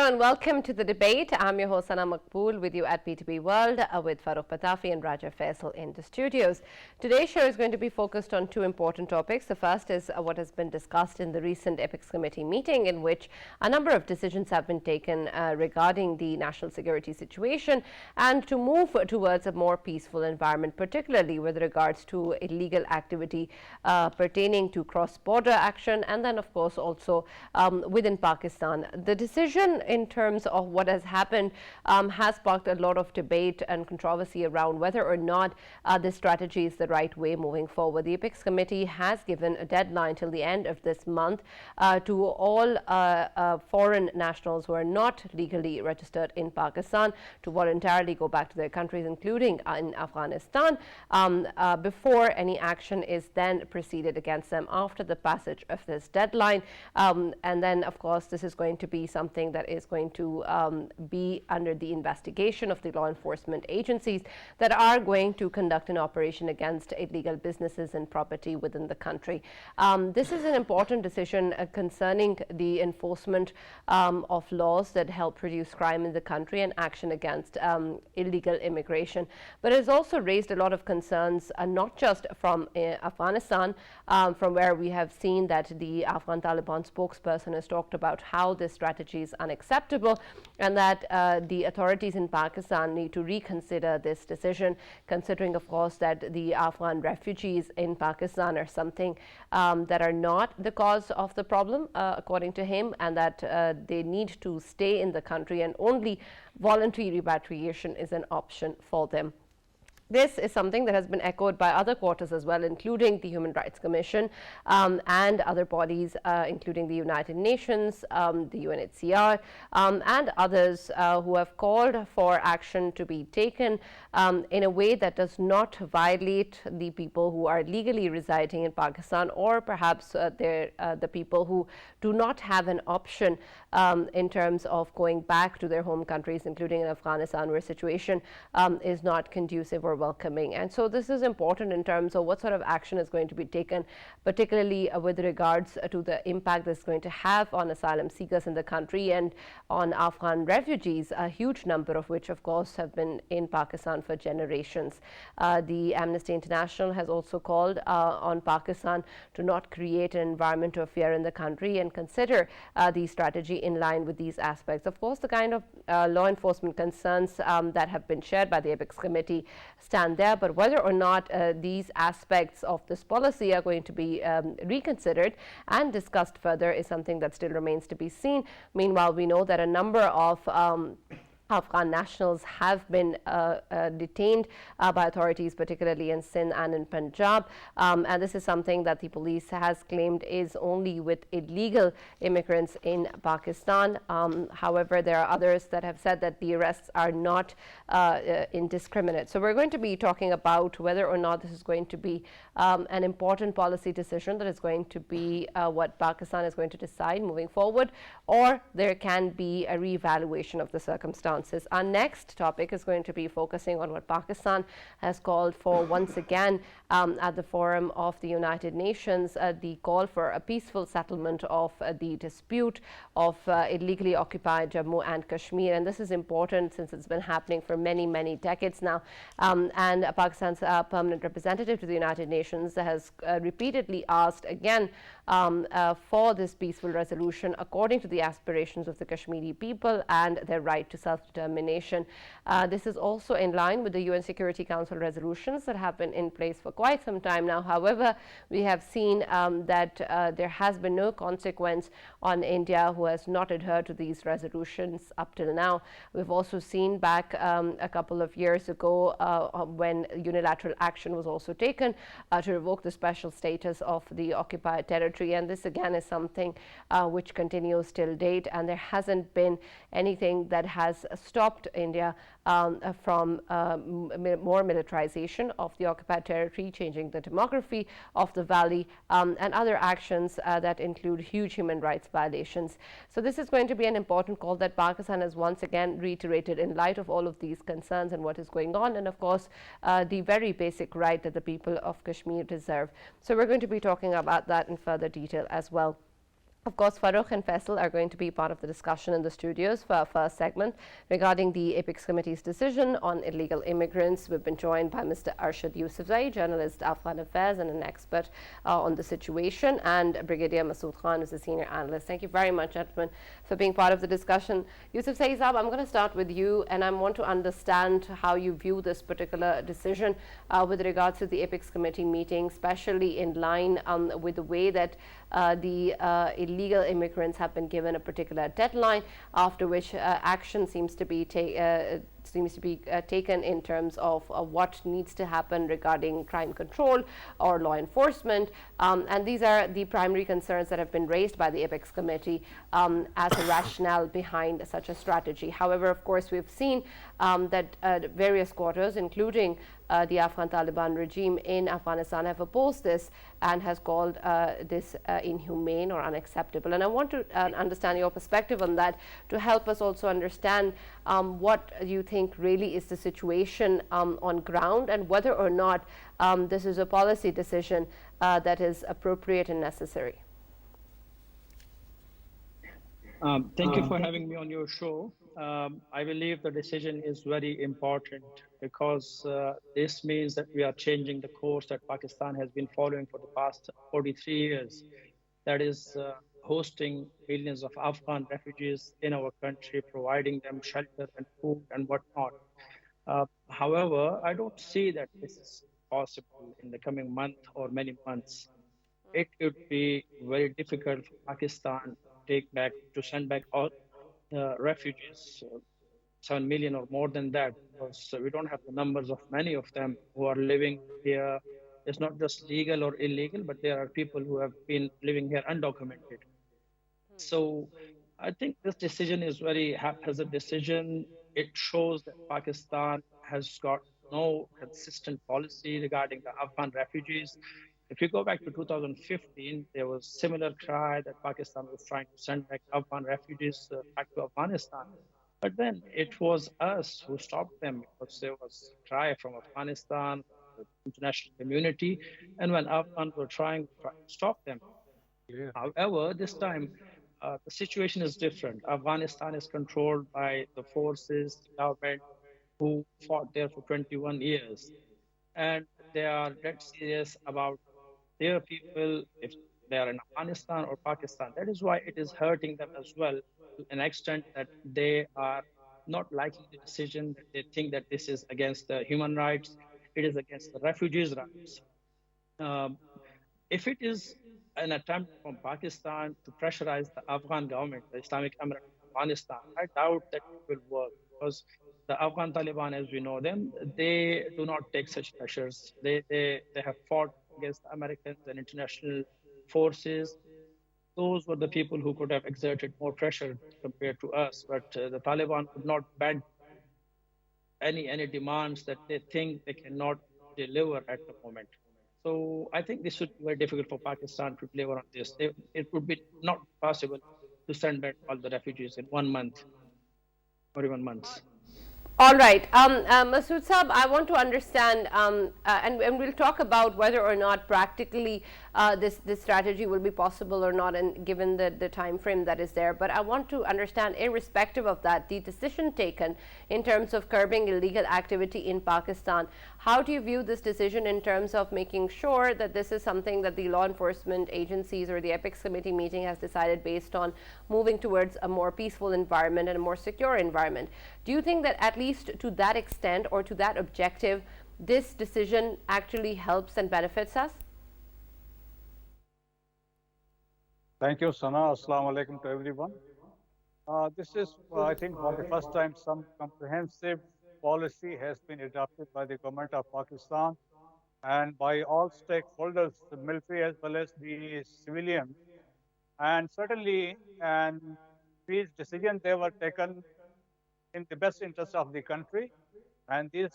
Hello and welcome to the debate. I'm your host Sana Maqbool with you at Pitafi World with Farrukh, Pitafi and Faisal in the studios. Today's show is going to be focused on two important topics. The first is what has been discussed in the recent Apex Committee meeting, in which a number of decisions have been taken regarding the national security situation and to move towards a more peaceful environment, particularly with regards to illegal activity pertaining to cross-border action, and then of course also within Pakistan. The decision in terms of what has happened has sparked a lot of debate and controversy around whether or not this strategy is the right way moving forward. The Apex Committee has given a deadline till the end of this month to all foreign nationals who are not legally registered in Pakistan to voluntarily go back to their countries, including in Afghanistan, before any action is then proceeded against them after the passage of this deadline. And then, of course, this is going to be something that is going to be under the investigation of the law enforcement agencies that are going to conduct an operation against illegal businesses and property within the country. This is an important decision concerning the enforcement of laws that help reduce crime in the country and action against illegal immigration. But it has also raised a lot of concerns, not just from Afghanistan, from where we have seen that the Afghan Taliban spokesperson has talked about how this strategy is unacceptable and that the authorities in Pakistan need to reconsider this decision, considering, of course, that the Afghan refugees in Pakistan are something that are not the cause of the problem, according to him, and that they need to stay in the country and only voluntary repatriation is an option for them. This is something that has been echoed by other quarters as well, including the Human Rights Commission and other bodies, including the United Nations, the UNHCR, and others who have called for action to be taken in a way that does not violate the people who are legally residing in Pakistan, or perhaps the people who do not have an option in terms of going back to their home countries, including in Afghanistan, where situation is not conducive or welcoming. And so this is important in terms of what sort of action is going to be taken, particularly with regards to the impact that's going to have on asylum seekers in the country and on Afghan refugees, a huge number of which, of course, have been in Pakistan for generations. The Amnesty International has also called on Pakistan to not create an environment of fear in the country and consider the strategy in line with these aspects. Of course, the kind of law enforcement concerns that have been shared by the Apex Committee stand there, but whether or not these aspects of this policy are going to be reconsidered and discussed further is something that still remains to be seen. Meanwhile, we know that a number of Afghan nationals have been detained by authorities, particularly in Sindh and in Punjab, and this is something that the police has claimed is only with illegal immigrants in Pakistan. However, there are others that have said that the arrests are not indiscriminate. So we're going to be talking about whether or not this is going to be an important policy decision that is going to be what Pakistan is going to decide moving forward, or there can be a reevaluation of the circumstances. Our next topic is going to be focusing on what Pakistan has called for once again at the Forum of the United Nations, the call for a peaceful settlement of the dispute of illegally occupied Jammu and Kashmir. And this is important since it's been happening for many, many decades now. And Pakistan's permanent representative to the United Nations has repeatedly asked again for this peaceful resolution according to the aspirations of the Kashmiri people and their right to self-determination. This is also in line with the UN Security Council resolutions that have been in place for quite some time now. However, we have seen that there has been no consequence on India, who has not adhered to these resolutions up till now. We've also seen back a couple of years ago when unilateral action was also taken to revoke the special status of the occupied territory, and this again is something which continues till date, and there hasn't been anything that has stopped India from more militarization of the occupied territory, changing the demography of the valley, and other actions that include huge human rights violations. So this is going to be an important call that Pakistan has once again reiterated in light of all of these concerns and what is going on, and of course the very basic right that the people of Kashmir deserve. So we're going to be talking about that in further detail as well. Of course, Farrukh and Faisal are going to be part of the discussion in the studios for our first segment regarding the Apex Committee's decision on illegal immigrants. We've been joined by Mr. Arshad Yusufzai, journalist, Afghan Affairs, and an expert on the situation, and Brigadier Masood Khan, who's a senior analyst. Thank you very much, gentlemen, for being part of the discussion. Yusufzai Saab, I'm going to start with you, and I want to understand how you view this particular decision with regards to the Apex Committee meeting, especially in line with the way that the illegal immigrants have been given a particular deadline, after which action seems to be taken in terms of what needs to happen regarding crime control or law enforcement. And these are the primary concerns that have been raised by the Apex Committee as a rationale behind such a strategy. However, of course, we've seen that various quarters, including the Afghan Taliban regime in Afghanistan, have opposed this and has called this inhumane or unacceptable. And I want to understand your perspective on that to help us also understand what you think really is the situation on ground, and whether or not this is a policy decision that is appropriate and necessary. Thank you for having me on your show. I believe the decision is very important because this means that we are changing the course that Pakistan has been following for the past 43 years. That is hosting millions of Afghan refugees in our country, providing them shelter and food and whatnot. However, I don't see that this is possible in the coming month or many months. It would be very difficult for Pakistan to send back all refugees, 7 million or more than that, because we don't have the numbers of many of them who are living here. It's not just legal or illegal, but there are people who have been living here undocumented. So I think this decision is very haphazard decision. It shows that Pakistan has got no consistent policy regarding the Afghan refugees. If you go back to 2015, there was similar cry that Pakistan was trying to send back Afghan refugees back to Afghanistan. But then it was us who stopped them because there was a cry from Afghanistan, the international community, and when Afghans were trying to stop them. Yeah. However, this time the situation is different. Afghanistan is controlled by the forces, the government, who fought there for 21 years. And they are dead serious about their people, if they are in Afghanistan or Pakistan. That is why it is hurting them as well, to an extent that they are not liking the decision, that they think that this is against the human rights, it is against the refugees' rights. If it is an attempt from Pakistan to pressurize the Afghan government, the Islamic Emirate of Afghanistan, I doubt that it will work, because the Afghan Taliban, as we know them, they do not take such measures. They have fought against the Americans and international forces. Those were the people who could have exerted more pressure compared to us. But the Taliban would not bend any demands that they think they cannot deliver at the moment. So I think this would be very difficult for Pakistan to deliver on this. It would be not possible to send back all the refugees in 1 month or even months. All right. Masood Saab, I want to understand, and we'll talk about whether or not practically this strategy will be possible or not, and given the time frame that is there. But I want to understand, irrespective of that, the decision taken in terms of curbing illegal activity in Pakistan. How do you view this decision in terms of making sure that this is something that the law enforcement agencies or the Apex Committee meeting has decided based on moving towards a more peaceful environment and a more secure environment? Do you think that at least to that extent or to that objective, this decision actually helps and benefits us? Thank you, Sana. Assalamu alaikum to everyone. This is, I think, for the first time, some comprehensive policy has been adopted by the government of Pakistan and by all stakeholders, the military as well as the civilians. And certainly, and these decisions, they were taken in the best interest of the country. And these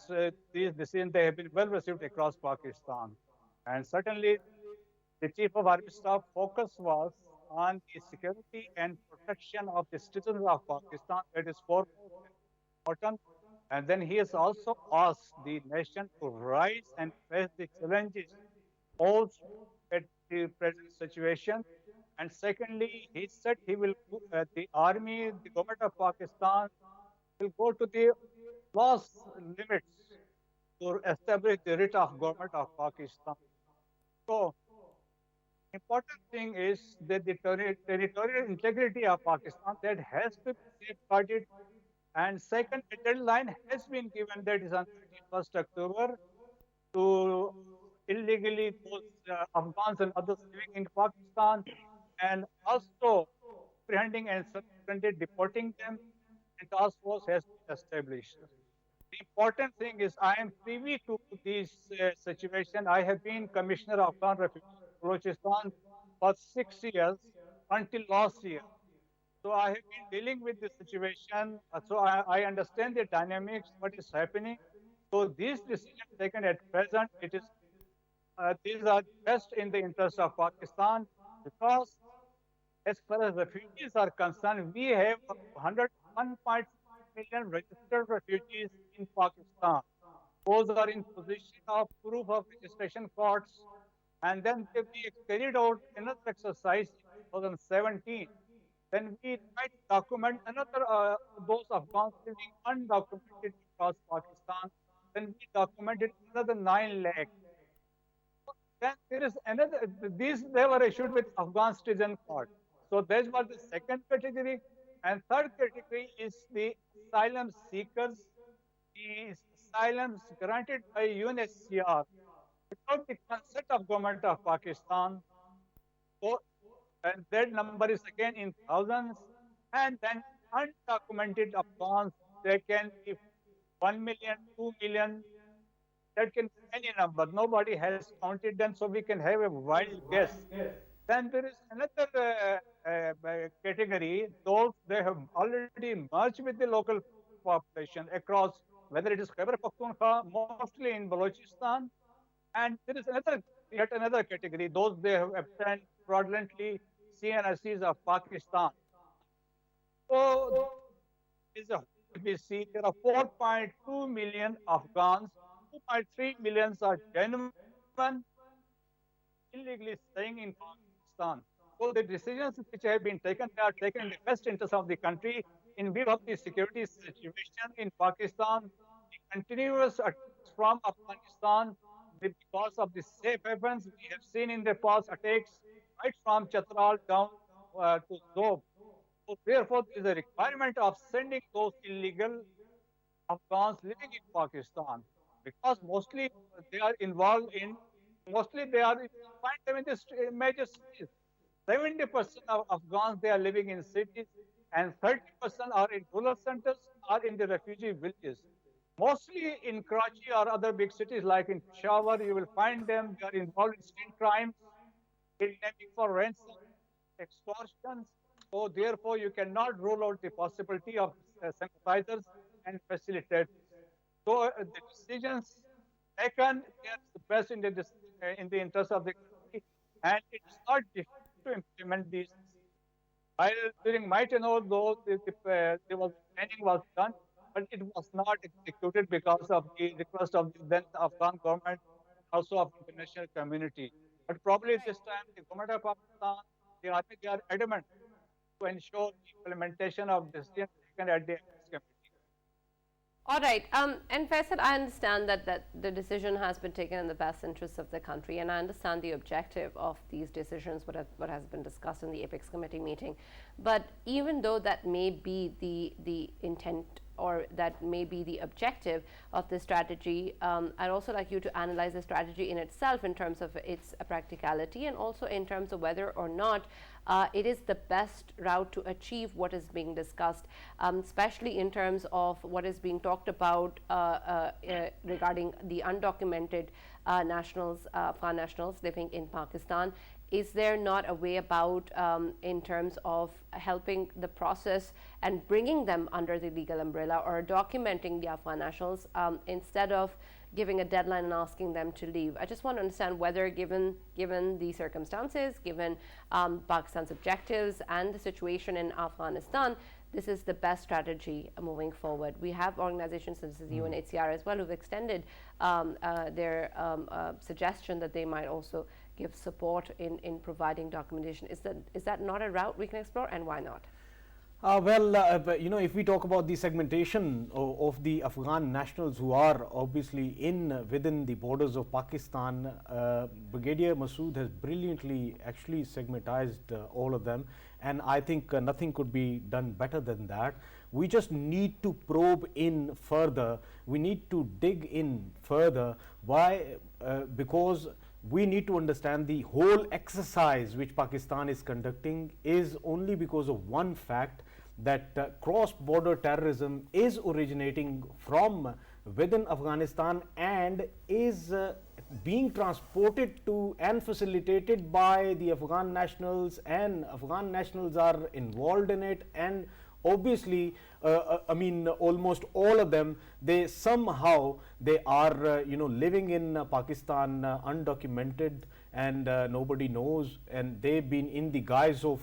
decisions, they have been well received across Pakistan. And certainly, the Chief of Army Staff focus was on the security and protection of the citizens of Pakistan. That is foremost important. And then he has also asked the nation to rise and face the challenges posed at the present situation And secondly, he said he will, the army, the government of Pakistan will go to the last limits to establish the writ of government of Pakistan. So, important thing is that the territorial integrity of Pakistan that has to be safeguarded. And second, a deadline has been given, that is on 31st October, to illegally those Afghans and others living in Pakistan, and also apprehending and subsequently deporting them. A task force has been established. The important thing is I am privy to this situation. I have been Commissioner of Afghan Refugees in Balochistan for 6 years until last year. So I have been dealing with this situation. So I understand the dynamics, what is happening. So these decisions taken at present, these are best in the interest of Pakistan, because as far as refugees are concerned, we have 1.6 million registered refugees in Pakistan. Those are in possession of proof of registration cards. And then we carried out another exercise in 2017. Then we tried to document another, those Afghans living undocumented across Pakistan. Then we documented another 9 lakh. Then there is another, these they were issued with Afghan citizen card. So that was the second category. And third category is the asylum seekers, the asylums granted by UNHCR without the consent of government of Pakistan. So, and that number is again in thousands. And then undocumented Afghans, they can be 1 million, 2 million, that can be any number. Nobody has counted them, so we can have a wild guess. Then there is another category, those they have already merged with the local population across, whether it is Khyber Pakhtunkhwa, mostly in Balochistan. And there is yet another category, those they have obtained fraudulently CNRCs of Pakistan. So, we see there are 4.2 million Afghans, 2.3 million are genuine, illegally staying in Pakistan. So the decisions which have been taken, they are taken in the best interest of the country in view of the security situation in Pakistan. The continuous attacks from Afghanistan, because of the safe havens, we have seen in the past attacks right from Chatral down to Zob. So therefore, there is a requirement of sending those illegal Afghans living in Pakistan, because mostly they are involved in, mostly they are, you find them in the major cities. 70% of Afghans, they are living in cities, and 30% are in rural centers or in the refugee villages. Mostly in Karachi or other big cities like in Peshawar, you will find them, they are involved in street crimes, kidnapping for ransom, extortions. So therefore, you cannot rule out the possibility of sympathizers and facilitators. So the decisions taken, they are the best in the interest of the country, and it's not difficult to implement these. During my tenure, though, there was planning was done, but it was not executed because of the request of the then Afghan government, also of international community. But probably this time, the government of Pakistan, the army, they are adamant to ensure the implementation of decisions taken at the Apex Committee. All right. And Faisal, I understand that the decision has been taken in the best interests of the country, and I understand the objective of these decisions, what has been discussed in the Apex Committee meeting. But even though that may be the intent, or that may be the objective of this strategy, I'd also like you to analyze the strategy in itself in terms of its practicality, and also in terms of whether or not it is the best route to achieve what is being discussed, especially in terms of what is being talked about regarding the undocumented nationals, Afghan nationals living in Pakistan. Is there not a way about in terms of helping the process and bringing them under the legal umbrella, or documenting the Afghan nationals instead of giving a deadline and asking them to leave? I just want to understand whether, given the circumstances, given Pakistan's objectives and the situation in Afghanistan, this is the best strategy moving forward. We have organizations such as UNHCR as well who've extended their suggestion that they might also give support in providing documentation. Is that not a route we can explore, and why not? If we talk about the segmentation of the Afghan nationals who are obviously within the borders of Pakistan, Brigadier Masood has brilliantly actually segmentized all of them, and I think nothing could be done better than that. We just need to probe in further. We need to dig in further. Why? Because we need to understand the whole exercise which Pakistan is conducting is only because of one fact, that cross-border terrorism is originating from within Afghanistan and is being transported to and facilitated by the Afghan nationals, and Afghan nationals are involved in it, and obviously almost all of them, they somehow they are living in Pakistan undocumented, and nobody knows, and they've been in the guise of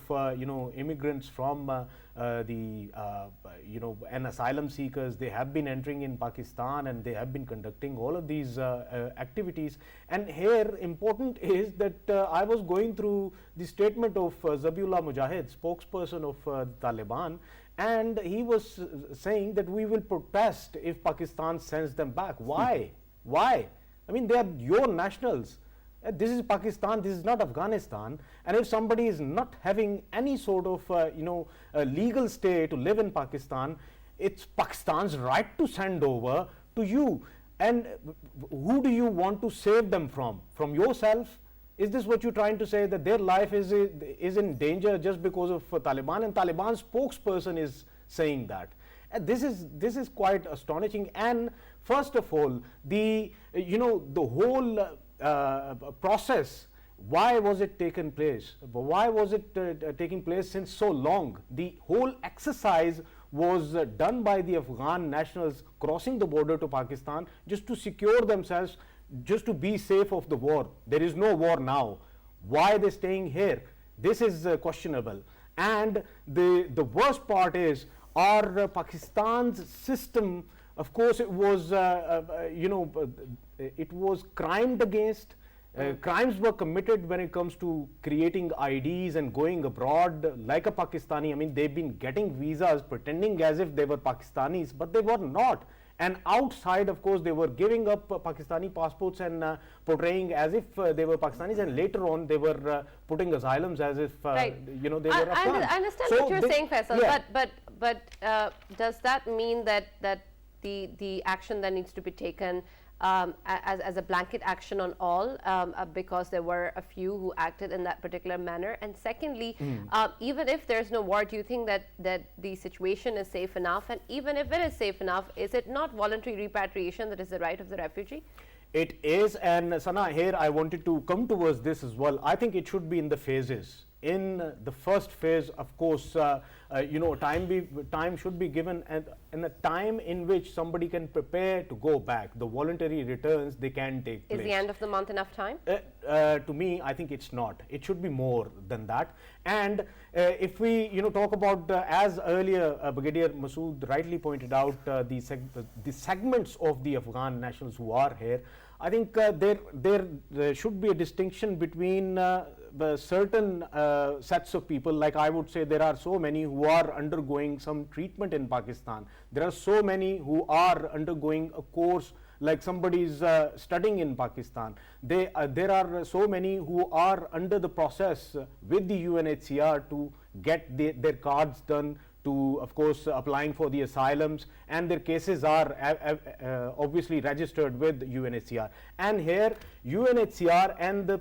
immigrants from and asylum seekers. They have been entering in Pakistan, and they have been conducting all of these activities. And here important is that I was going through the statement of Zabiullah Mujahid, spokesperson of Taliban, and he was saying that we will protest if Pakistan sends them back. Why? Why? I mean, they are your nationals. This is Pakistan, this is not Afghanistan, and if somebody is not having any sort of legal stay to live in Pakistan, it's Pakistan's right to send over to you. And who do you want to save them from? From yourself? Is this what you're trying to say, that their life is in danger just because of Taliban? And Taliban's spokesperson is saying that. And this is quite astonishing. And first of all, the whole process, why was it taken place? Why was it taking place since so long? The whole exercise was done by the Afghan nationals crossing the border to Pakistan just to secure themselves, just to be safe of the war. There is no war now. Why are they staying here? This is questionable. And the worst part is our Pakistan's system. Of course, it was it was crimed against. Crimes were committed when it comes to creating IDs and going abroad like a Pakistani. I mean, they've been getting visas pretending as if they were Pakistanis, but they were not. And outside, of course, they were giving up Pakistani passports and portraying as if they were Pakistanis, and later on they were putting asylums as if they were Afghans. I understand what you're saying, Faisal, yeah. but does that mean that the action that needs to be taken as a blanket action on all, because there were a few who acted in that particular manner? And secondly, even if there's no war, do you think that the situation is safe enough? And even if it is safe enough, is it not voluntary repatriation that is the right of the refugee? It is. And Sana, here I wanted to come towards this as well. I think it should be in the phases. In the first phase, of course, time should be given, and a time in which somebody can prepare to go back. The voluntary returns, they can take place. Is the end of the month enough time? To me, I think it's not. It should be more than that. And if we talk about, as earlier Brigadier Masood rightly pointed out, the segments of the Afghan nationals who are here, I think there should be a distinction between certain sets of people. Like I would say, there are so many who are undergoing some treatment in Pakistan. There are so many who are undergoing a course, like somebody is studying in Pakistan. There are so many who are under the process with the UNHCR to get their cards done, to, of course, applying for the asylums, and their cases are obviously registered with UNHCR. And here UNHCR and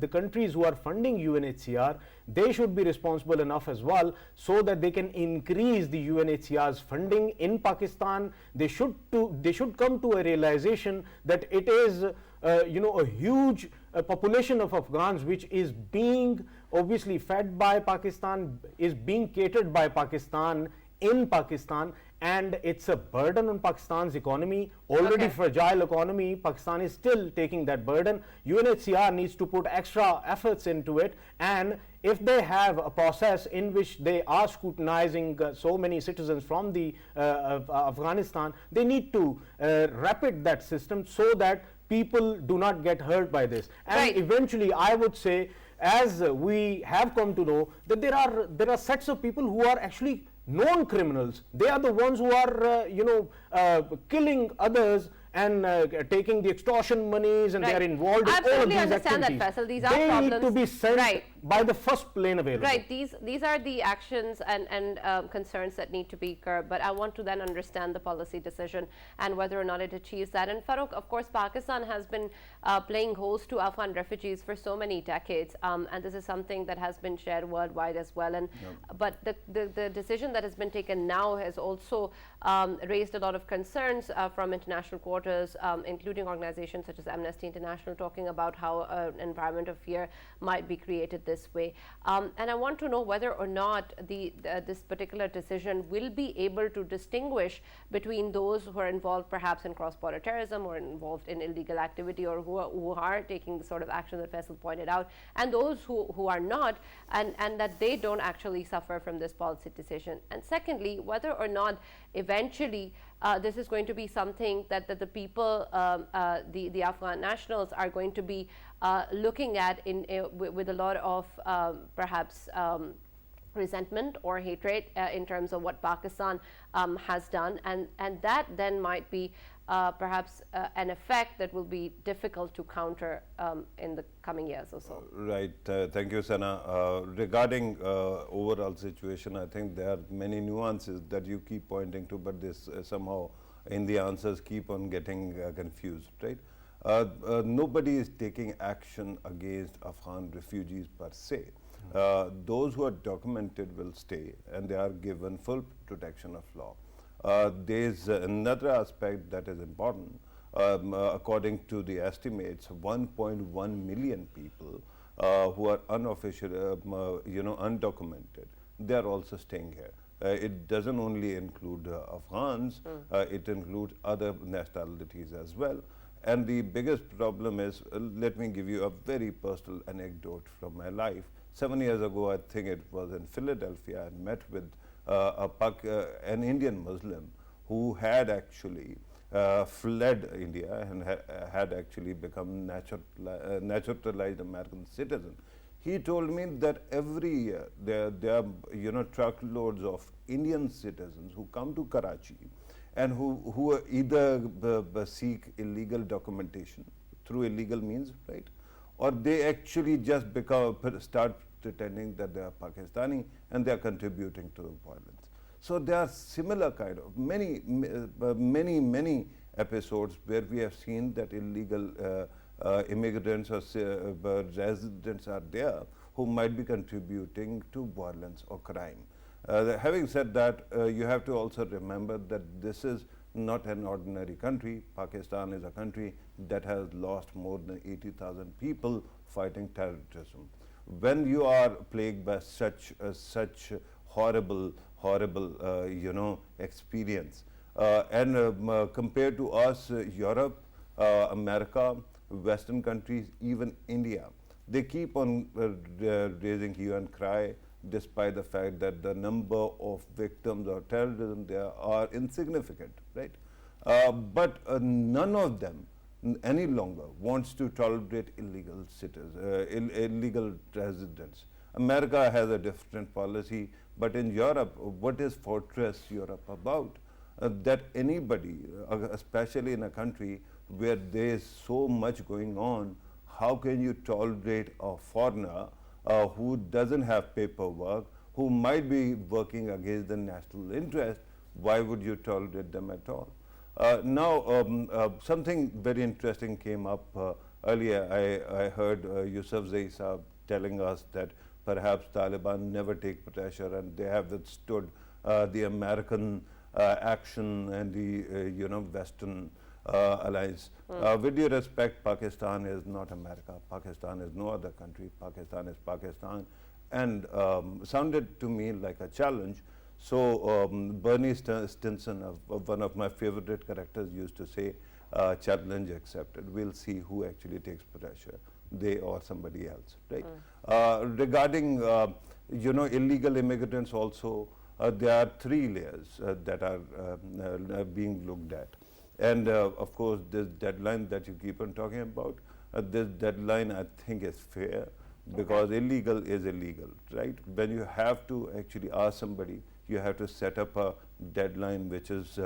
the countries who are funding UNHCR, they should be responsible enough as well, so that they can increase the UNHCR's funding in Pakistan. They should come to a realization that it is a huge population of Afghans which is being obviously fed by Pakistan, is being catered by Pakistan in Pakistan, and it's a burden on Pakistan's economy, already fragile economy. Pakistan is still taking that burden. UNHCR needs to put extra efforts into it, and if they have a process in which they are scrutinizing so many citizens from the Afghanistan, they need to rapid that system so that people do not get hurt by this. And eventually, I would say, as we have come to know, that there are sets of people who are actually known criminals. They are the ones who are killing others and taking the extortion monies, and they are involved in all of these activities. That, Faisal. These are they problems. Need to be sent by the first plane available. Right. These are the actions and concerns that need to be curbed. But I want to then understand the policy decision and whether or not it achieves that. And Farrukh, of course, Pakistan has been playing host to Afghan refugees for so many decades, and this is something that has been shared worldwide as well. And but the decision that has been taken now has also raised a lot of concerns from international quarters, including organizations such as Amnesty International, talking about how an environment of fear might be created this way. And I want to know whether or not this particular decision will be able to distinguish between those who are involved perhaps in cross-border terrorism or involved in illegal activity, or who are taking the sort of action that Faisal pointed out, and those who are not, and that they don't actually suffer from this policy decision. And secondly, whether or not eventually this is going to be something that the people, the Afghan nationals, are going to be looking at with a lot of perhaps resentment or hatred in terms of what Pakistan has done, and that then might be perhaps an effect that will be difficult to counter in the coming years or so. Right. Thank you, Sana. Regarding overall situation, I think there are many nuances that you keep pointing to, but this somehow in the answers keep on getting confused, right? Nobody is taking action against Afghan refugees per se. Those who are documented will stay, and they are given full protection of law. There is another aspect that is important. According to the estimates, 1.1 million people who are unofficial, undocumented, they are also staying here. It doesn't only include Afghans, it includes other nationalities as well. And the biggest problem is, let me give you a very personal anecdote from my life. 7 years ago, I think it was in Philadelphia, I met with an Indian Muslim who had actually fled India and had actually become naturalized American citizen. He told me that every year there are truckloads of Indian citizens who come to Karachi and who either seek illegal documentation through illegal means, right? Or they actually just start pretending that they are Pakistani and they are contributing to the violence. So there are similar kind of many episodes where we have seen that illegal immigrants or residents are there who might be contributing to violence or crime. Having said that, you have to also remember that this is not an ordinary country. Pakistan is a country that has lost more than 80,000 people fighting terrorism. When you are plagued by such horrible experience, and compared to us, Europe, America, Western countries, even India, they keep on raising hue and cry, despite the fact that the number of victims of terrorism there are insignificant, right? But none of them any longer wants to tolerate illegal illegal residents. America has a different policy, but in Europe, what is Fortress Europe about? That anybody, especially in a country where there is so much going on, how can you tolerate a foreigner who doesn't have paperwork, who might be working against the national interest? Why would you tolerate them at all? Something very interesting came up earlier. I heard Yusufzai Saab telling us that perhaps Taliban never take pressure and they have withstood the American action and the Western allies. With due respect, Pakistan is not America. Pakistan is no other country. Pakistan is Pakistan, and sounded to me like a challenge. So Bernie Stinson, one of my favorite characters, used to say, "Challenge accepted." We'll see who actually takes pressure, they or somebody else, right? Regarding illegal immigrants, also there are three layers that are being looked at. And of course, this deadline that you keep on talking about, this deadline I think is fair, because illegal is illegal, right? When you have to actually ask somebody, you have to set up a deadline which is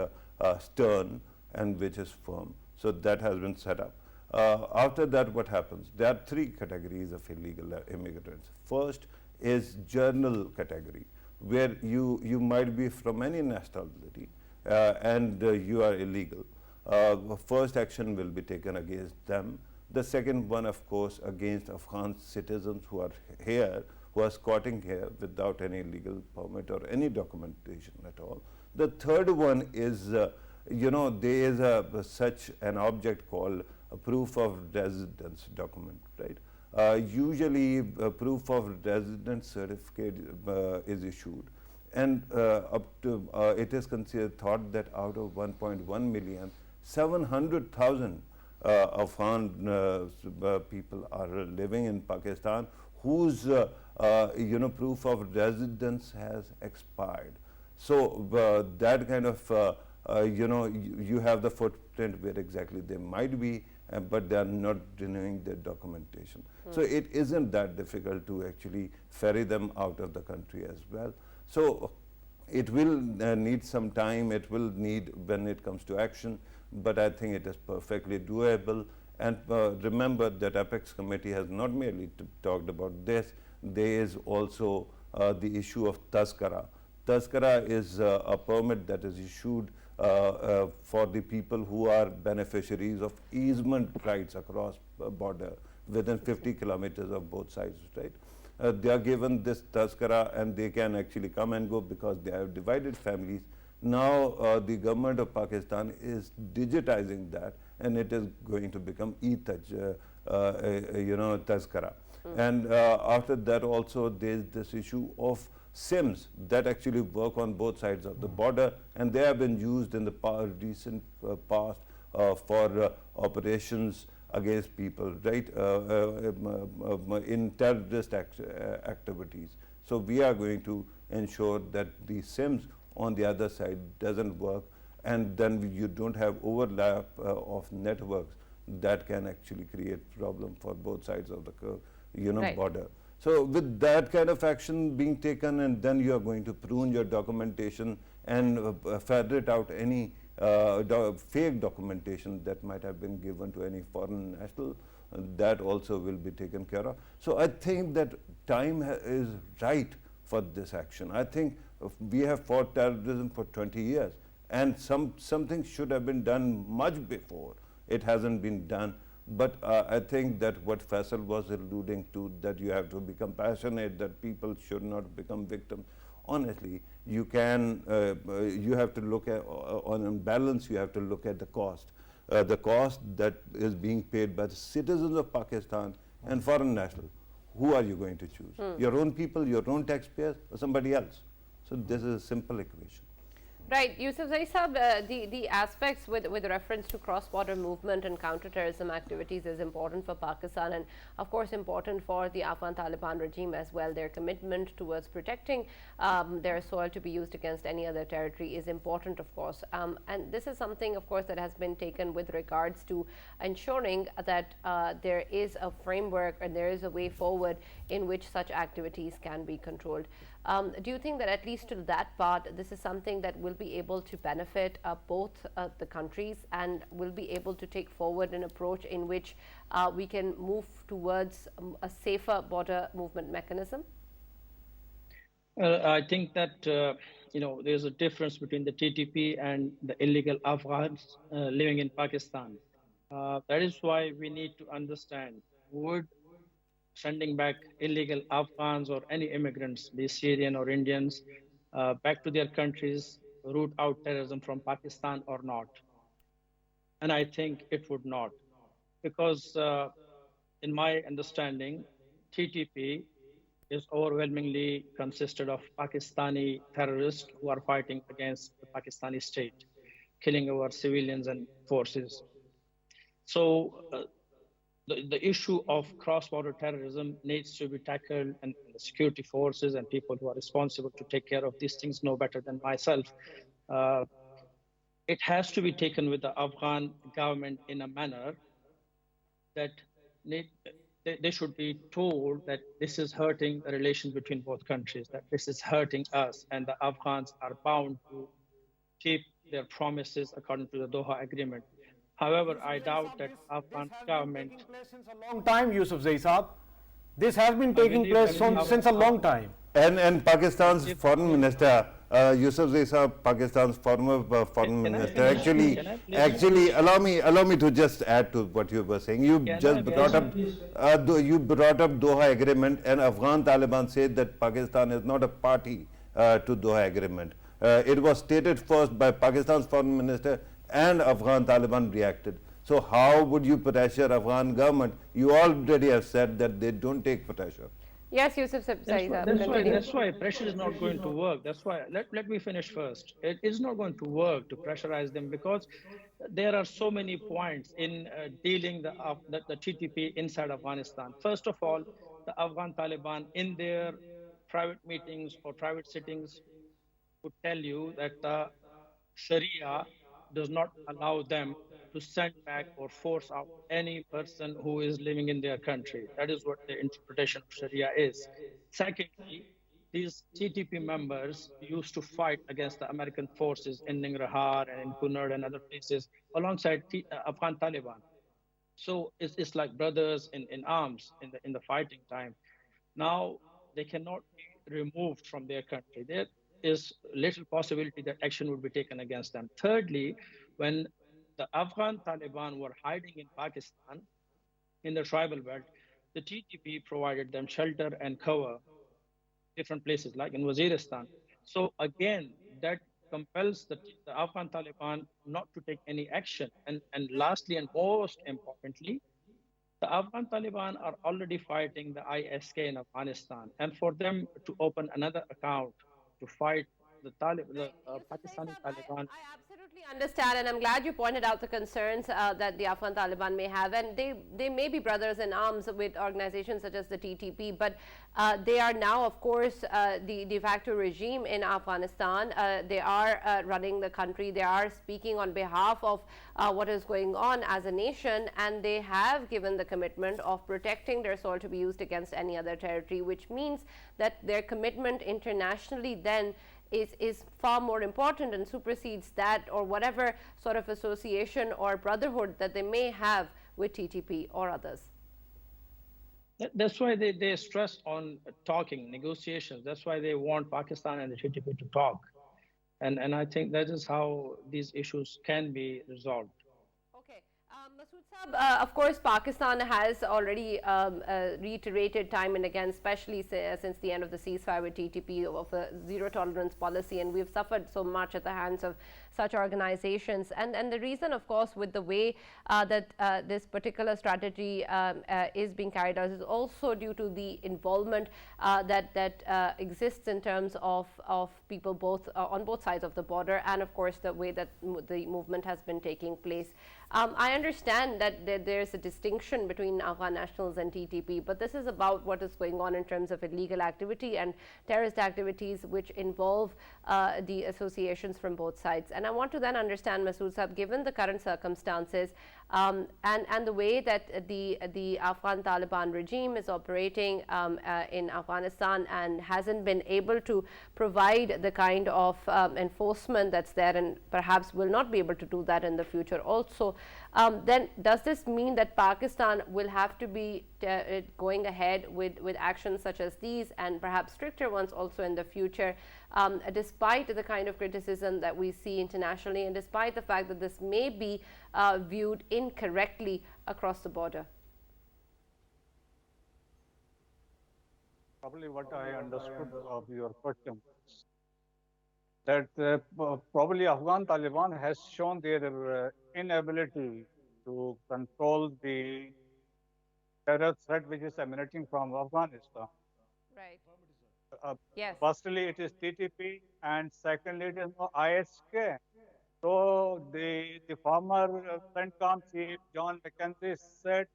stern and which is firm. So that has been set up. After that, what happens? There are three categories of illegal immigrants. First is journal category, where you might be from any nationality and you are illegal. First action will be taken against them. The second one, of course, against Afghan citizens who are here, who are squatting here without any legal permit or any documentation at all. The third one is, there is such an object called a proof of residence document, right? Usually, a proof of residence certificate is issued, and it is considered thought that out of 1.1 million, 700,000 Afghan people are living in Pakistan whose proof of residence has expired. So that kind of you have the footprint where exactly they might be, but they are not renewing their documentation. So it isn't that difficult to actually ferry them out of the country as well. So it will need some time, it will need when it comes to action, but I think it is perfectly doable. And remember that Apex Committee has not merely talked about this, there is also the issue of Tazkara. Tazkara is a permit that is issued for the people who are beneficiaries of easement rights across border within 50 kilometers of both sides, right? They are given this Tazkara and they can actually come and go because they have divided families. Now the government of Pakistan is digitizing that, and it is going to become e-Taj, Tazkara. And after that also there is this issue of SIMs that actually work on both sides of the border, and they have been used in the recent past for operations against people, right, in terrorist activities. So we are going to ensure that the SIMs on the other side doesn't work, and then you don't have overlap of networks that can actually create problem for both sides of the border. So with that kind of action being taken, and then you are going to prune your documentation and ferret out any fake documentation that might have been given to any foreign national, that also will be taken care of. So I think that time is right for this action. I think we have fought terrorism for 20 years, and something should have been done much before. It hasn't been done. But I think that what Faisal was alluding to, that you have to be compassionate, that people should not become victims. Honestly, you have to look at, on balance, you have to look at the cost that is being paid by the citizens of Pakistan and foreign nationals. Who are you going to choose? Your own people, your own taxpayers, or somebody else? So this is a simple equation. Right, Yusufzai Sahab, the aspects with reference to cross-border movement and counter-terrorism activities is important for Pakistan, and of course important for the Afghan Taliban regime as well. Their commitment towards protecting their soil to be used against any other territory is important, of course. And this is something, of course, that has been taken with regards to ensuring that there is a framework and there is a way forward in which such activities can be controlled. Do you think that at least to that part, this is something that will be able to benefit both the countries, and will be able to take forward an approach in which we can move towards a safer border movement mechanism? I think that there's a difference between the TTP and the illegal Afghans living in Pakistan. That is why we need to understand, would sending back illegal Afghans or any immigrants, be Syrian or Indians, back to their countries, root out terrorism from Pakistan or not? And I think it would not, because in my understanding, TTP is overwhelmingly consisted of Pakistani terrorists who are fighting against the Pakistani state, killing our civilians and forces. So the issue of cross-border terrorism needs to be tackled, and the security forces and people who are responsible to take care of these things know better than myself. it has to be taken with the Afghan government in a manner that need, they should be told that this is hurting the relations between both countries, that this is hurting us, and the Afghans are bound to keep their promises according to the Doha Agreement. However, I Yusufzai doubt Saab, that this Afghan has been government, taking place since a long time, Yusufzai Saab. This has been I taking believe place that the since a long time. And Pakistan's if, foreign minister, Yusufzai Saab, Pakistan's former foreign can I minister, finish? actually, Can I please actually, allow me to just add to what you were saying. You Can just I brought up, please? you brought up Doha Agreement, and Afghan Taliban said that Pakistan is not a party to Doha Agreement. It was stated first by Pakistan's foreign minister, and Afghan Taliban reacted. So how would you pressure Afghan government? You already have said that they don't take pressure. Yes, Yusufzai Saab, continue. That's why pressure is not going to work. That's why, let me finish first. It is not going to work to pressurize them because there are so many points in dealing the TTP inside Afghanistan. First of all, the Afghan Taliban in their private meetings or private sittings would tell you that the Sharia does not allow them to send back or force out any person who is living in their country. That is what the interpretation of Sharia is. Secondly, these TTP members used to fight against the American forces in Nangarhar and in Cunard and other places alongside Afghan Taliban. So it's like brothers in arms in the fighting time. Now they cannot be removed from their country. There is little possibility that action would be taken against them. Thirdly, when the Afghan Taliban were hiding in Pakistan in the tribal belt, the TTP provided them shelter and cover different places like in Waziristan. So again, that compels the Afghan Taliban not to take any action. And lastly and most importantly, the Afghan Taliban are already fighting the ISK in Afghanistan, and for them to open another account to fight the Right. Yusufzai Pakistani Saab, Taliban. I absolutely understand, and I'm glad you pointed out the concerns that the Afghan Taliban may have. And they may be brothers in arms with organizations such as the TTP, but they are now, of course, the de facto regime in Afghanistan. They are running the country. They are speaking on behalf of what is going on as a nation, and they have given the commitment of protecting their soil to be used against any other territory, which means that their commitment internationally then is far more important and supersedes that or whatever sort of association or brotherhood that they may have with TTP or others. That's why they stress on talking, negotiations. That's why they want Pakistan and the TTP to talk. And I think that is how these issues can be resolved. Okay. Masood Saab, of course, Pakistan has already reiterated time and again, especially since the end of the ceasefire with TTP, of a zero tolerance policy, and we've suffered so much at the hands of such organizations. And the reason, of course, with the way that this particular strategy is being carried out is also due to the involvement that exists in terms of people both on both sides of the border, and of course the way that the movement has been taking place. I understand that there's a distinction between Afghan nationals and TTP, but this is about what is going on in terms of illegal activity and terrorist activities which involve the associations from both sides. And I want to then understand, Masood Saab, given the current circumstances and the way that the Afghan Taliban regime is operating in Afghanistan and hasn't been able to provide the kind of enforcement that's there, and perhaps will not be able to do that in the future also, then does this mean that Pakistan will have to be going ahead with actions such as these and perhaps stricter ones also in the future, despite the kind of criticism that we see internationally and despite the fact that this may be viewed incorrectly across the border? Probably what I understood of your question, that probably Afghan Taliban has shown their inability to control the terror threat which is emanating from Afghanistan. Right. Uh, Yes. Firstly, it is TTP, and secondly, it is ISK. So the former CENTCOM chief, John McKenzie, said,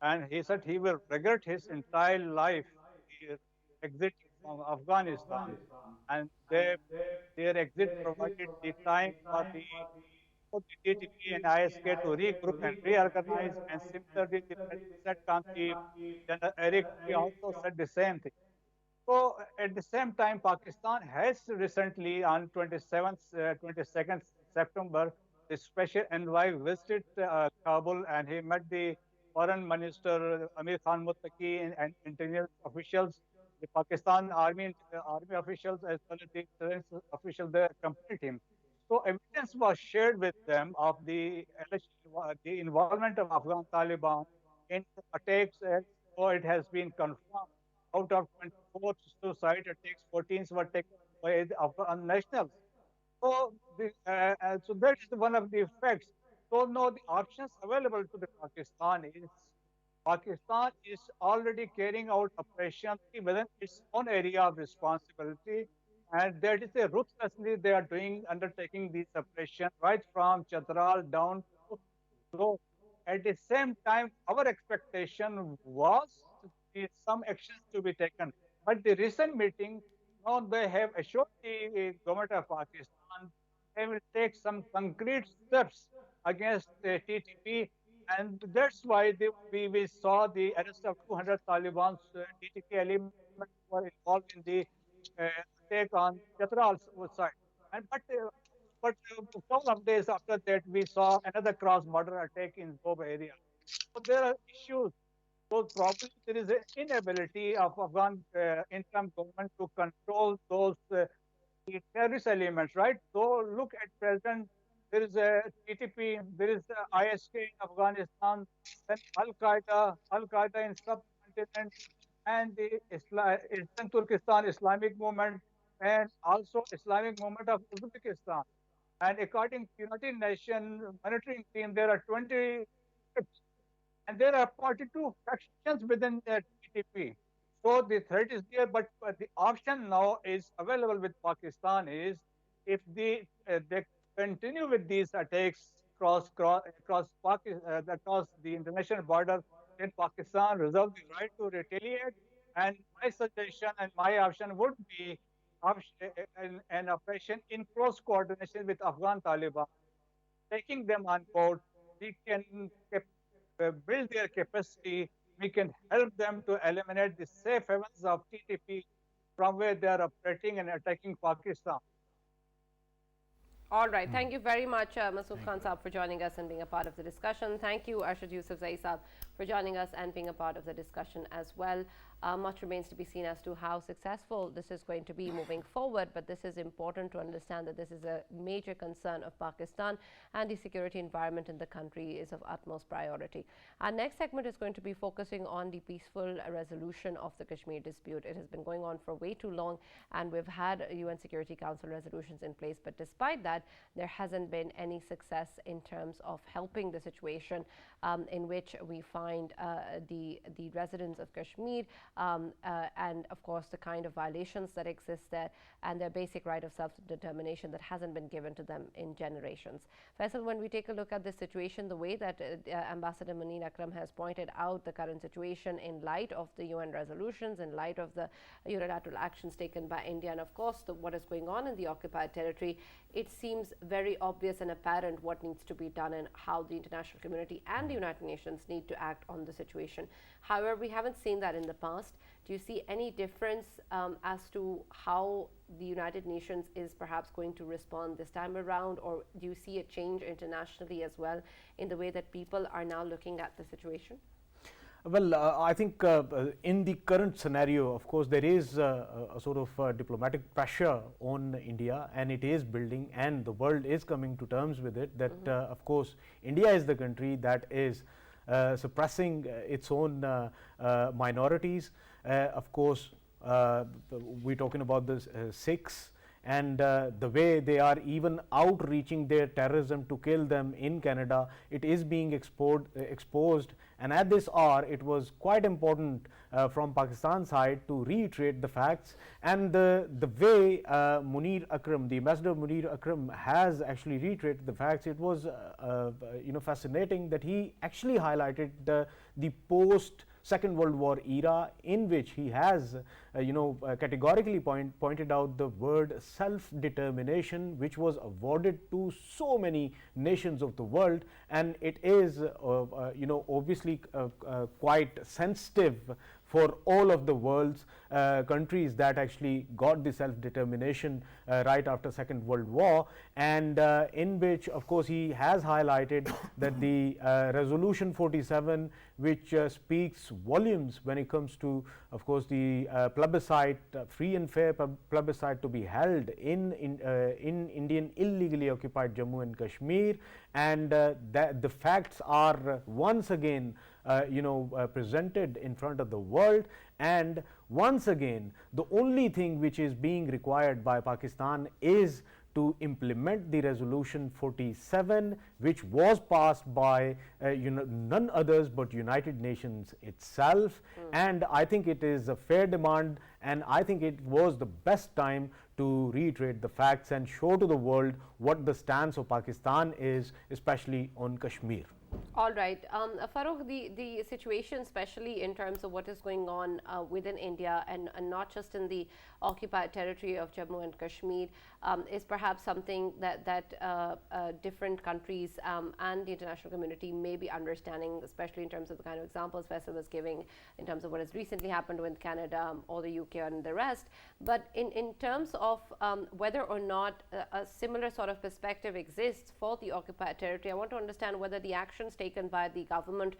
and he said he will regret his entire life exiting from Afghanistan. And their exit provided the time for the for the TTP and ISK to regroup and reorganize. And similarly, the President Chief, General Eric, he also said the same thing. So at the same time, Pakistan has recently on 22nd September, the special envoy visited Kabul and he met the foreign minister Amir Khan Muttaqi and intelligence officials, the Pakistan army officials as well as the intelligence officials that accompanied him. So evidence was shared with them of the involvement of Afghan Taliban in attacks, as so it has been confirmed. Out of 24 suicide attacks, 14 were taken by the Afghan nationals. So, so that is one of the effects. So now the options available to the Pakistan is already carrying out operations within its own area of responsibility, and that is a ruthlessly they are undertaking these operations right from Chatral down to so at the same time, our expectation was some actions to be taken. But the recent meeting, now they have assured the government of Pakistan they will take some concrete steps against the TTP. And that's why we saw the arrest of 200 Taliban TTP elements who were involved in the uh, attack on Chatral's side. And but a couple of days after that, we saw another cross-border attack in Zob area. So there are issues. So probably there is an inability of Afghan interim government to control those the terrorist elements, right? So look at present. There is a TTP, there is the ISK in Afghanistan, then Al Qaeda in subcontinent, and the Eastern Turkestan Islamic movement, and also Islamic movement of Uzbekistan. And according to United Nations monitoring team, there are 20 ships and there are 42 factions within the TTP. So the threat is there, but the option now is available with Pakistan is if they continue with these attacks across the international border, then Pakistan reserves the right to retaliate. And my suggestion and my option would be an operation in close coordination with Afghan Taliban, taking them on board. We can build their capacity. We can help them to eliminate the safe havens of TTP from where they are operating and attacking Pakistan. All right. Thank you very much, Masood Khan Saab, for joining us and being a part of the discussion. Thank you, Arshad Yusufzai Saab, for joining us and being a part of the discussion as well. Much remains to be seen as to how successful this is going to be moving forward, but this is important to understand that this is a major concern of Pakistan and the security environment in the country is of utmost priority. Our next segment is going to be focusing on the peaceful resolution of the Kashmir dispute. It has been going on for way too long and we've had UN Security Council resolutions in place, but despite that, there hasn't been any success in terms of helping the situation in which we find the residents of Kashmir and of course the kind of violations that exist there and their basic right of self-determination that hasn't been given to them in generations. Faisal, when we take a look at this situation, the way that Ambassador Munir Akram has pointed out the current situation in light of the UN resolutions, in light of the unilateral actions taken by India and of course what is going on in the occupied territory, it seems very obvious and apparent what needs to be done and how the international community and the United Nations need to act on the situation. However, we haven't seen that in the past. Do you see any difference as to how the United Nations is perhaps going to respond this time around, or do you see a change internationally as well in the way that people are now looking at the situation? Well, I think in the current scenario, of course, there is a sort of diplomatic pressure on India, and it is building, and the world is coming to terms with it. That, of course, India is the country that is suppressing its own minorities. Of course, we're talking about the Sikhs and the way they are even outreaching their terrorism to kill them in Canada. It is being exposed, and at this hour it was quite important from Pakistan side to reiterate the facts, and the way Munir Akram, the Ambassador Munir Akram, has actually reiterated the facts. It was fascinating that he actually highlighted the post Second World War era, in which he has categorically pointed out the word self-determination, which was awarded to so many nations of the world, and it is obviously quite sensitive for all of the world's countries that actually got the self-determination right after Second World War, and in which of course he has highlighted that the resolution 47, which speaks volumes when it comes to of course the plebiscite, free and fair plebiscite to be held in Indian illegally occupied Jammu and Kashmir, and that the facts are once again presented in front of the world, and once again the only thing which is being required by Pakistan is to implement the resolution 47, which was passed by none others but United Nations itself. And I think it is a fair demand, and I think it was the best time to reiterate the facts and show to the world what the stance of Pakistan is, especially on Kashmir. All right, Farrukh, the situation, especially in terms of what is going on within India and not just in the occupied territory of Jammu and Kashmir, is perhaps something that different countries and the international community may be understanding, especially in terms of the kind of examples Faisal was giving in terms of what has recently happened with Canada or the UK and the rest. But in terms of whether or not a similar sort of perspective exists for the occupied territory, I want to understand whether the actions taken by the government,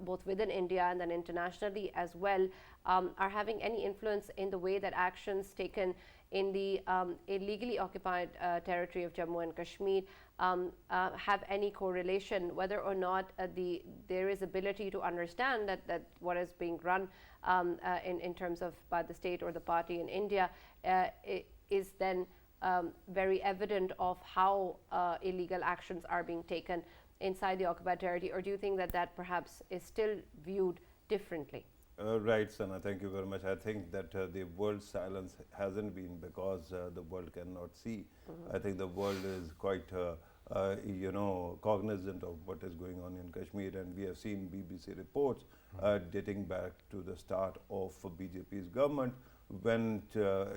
both within India and then internationally as well, are having any influence in the way that actions taken in the illegally occupied territory of Jammu and Kashmir have any correlation, whether or not there is ability to understand that what is being run in terms of by the state or the party in India is then very evident of how illegal actions are being taken inside the occupied territory, or do you think that perhaps is still viewed differently? Right, Sana, thank you very much. I think that the world's silence hasn't been because the world cannot see. I think the world is quite cognizant of what is going on in Kashmir, and we have seen BBC reports dating back to the start of BJP's government, when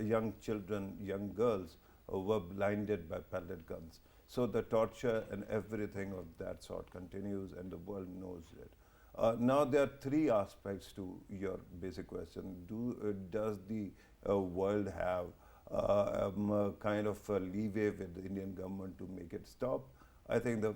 young children, young girls were blinded by pellet guns. So the torture and everything of that sort continues, and the world knows it. Now there are three aspects to your basic question. Does the world have kind of leeway with the Indian government to make it stop? I think the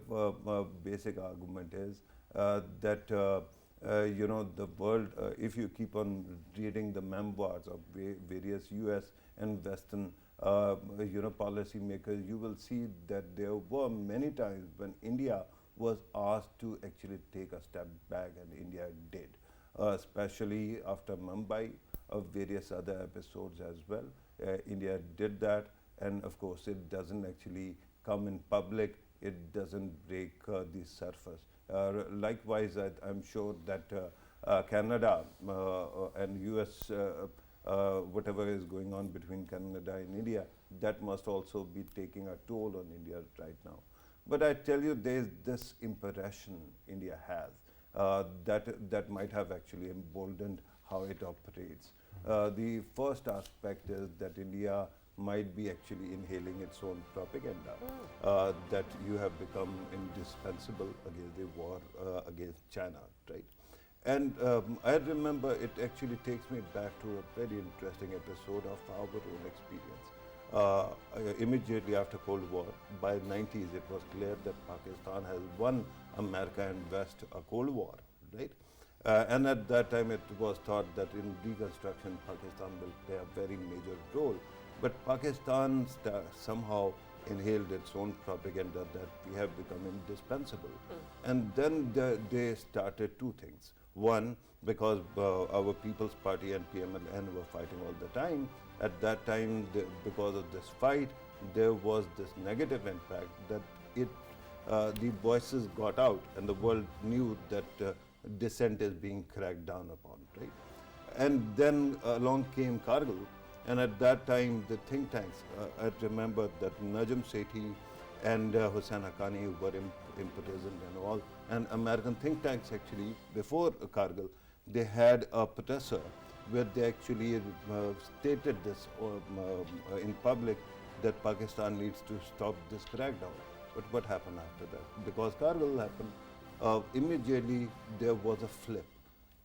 basic argument is that the world, if you keep on reading the memoirs of various US and Western policy makers, you will see that there were many times when India was asked to actually take a step back, and India did, especially after Mumbai, various other episodes as well. India did that, and of course it doesn't actually come in public, it doesn't break the surface. Likewise, I'm sure that Canada and US, whatever is going on between Canada and India, that must also be taking a toll on India right now. But I tell you, there is this impression India has that might have actually emboldened how it operates. The first aspect is that India might be actually inhaling its own propaganda, that you have become indispensable against the war against China, right? And I remember it actually takes me back to a very interesting episode of our own experience. Immediately after Cold War, by 90s, it was clear that Pakistan has won America and West a Cold War, right? And at that time, it was thought that in reconstruction, Pakistan will play a very major role. But Pakistan somehow inhaled its own propaganda that we have become indispensable. And then they started two things. One, because our People's Party and PMLN were fighting all the time. At that time, because of this fight, there was this negative impact that the voices got out, and the world knew that dissent is being cracked down upon, right? And then along came Kargil, and at that time, the think tanks, I remember that Najm Sethi and Hussain Haqqani were imprisoned and all, and American think tanks actually, before Kargil, they had a protester where they actually stated this in public that Pakistan needs to stop this crackdown. But what happened after that? Because Kargil happened, immediately there was a flip.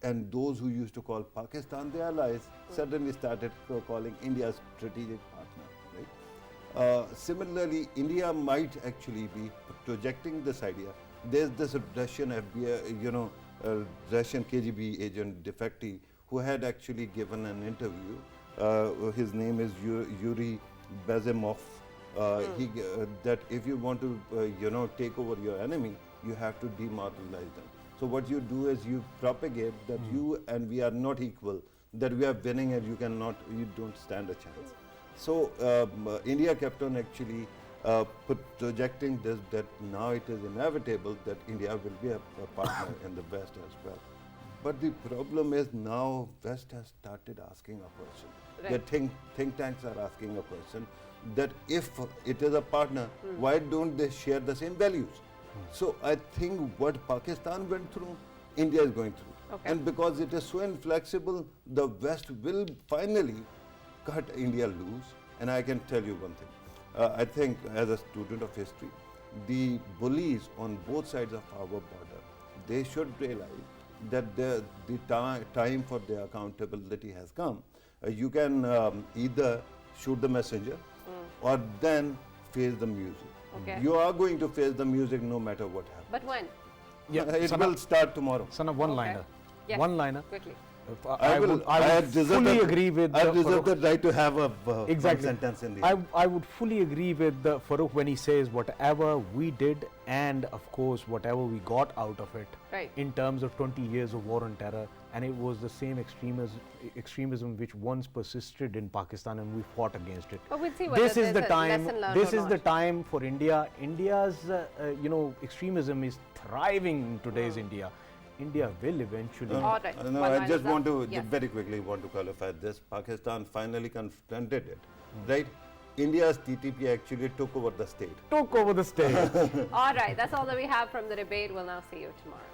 And those who used to call Pakistan their allies suddenly started calling India a strategic partner. Right? Similarly, India might actually be projecting this idea. There's this Russian FBI, Russian KGB agent Defecti, who had actually given an interview. His name is Yuri Bezemov. That if you want to, take over your enemy, you have to demoralize them. So what you do is you propagate that you and we are not equal, that we are winning and you don't stand a chance. So India kept on actually projecting this, that now it is inevitable that India will be a partner in the West as well. But the problem is now West has started asking a question. Right. The think tanks are asking a question that if it is a partner, why don't they share the same values? So I think what Pakistan went through, India is going through. Okay. And because it is so inflexible, the West will finally cut India loose. And I can tell you one thing. I think as a student of history, the bullies on both sides of our border, they should realize that the time for their accountability has come. You can either shoot the messenger or then face the music. Okay. You are going to face the music no matter what happens. But when? Yeah, It Sana, will start tomorrow. Sana, one-liner. Yes. One-liner. Quickly. I would fully agree with I reserve Farrukh. the right to have a Exactly. one sentence in the end. I would fully agree with Farrukh when he says whatever we did and of course whatever we got out of it Right. in terms of 20 years of war on terror, and it was the same extremism which once persisted in Pakistan and we fought against it. But we'll see whether This is the there's a time. lesson learned This or is the not. time for India. India's extremism is thriving in today's India. India will eventually. All right. No, One I line just is up. want to Yes. very quickly qualify this. Pakistan finally confronted it, right? India's TTP actually took over the state. Took over the stage. All right. That's all that we have from the debate. We'll now see you tomorrow.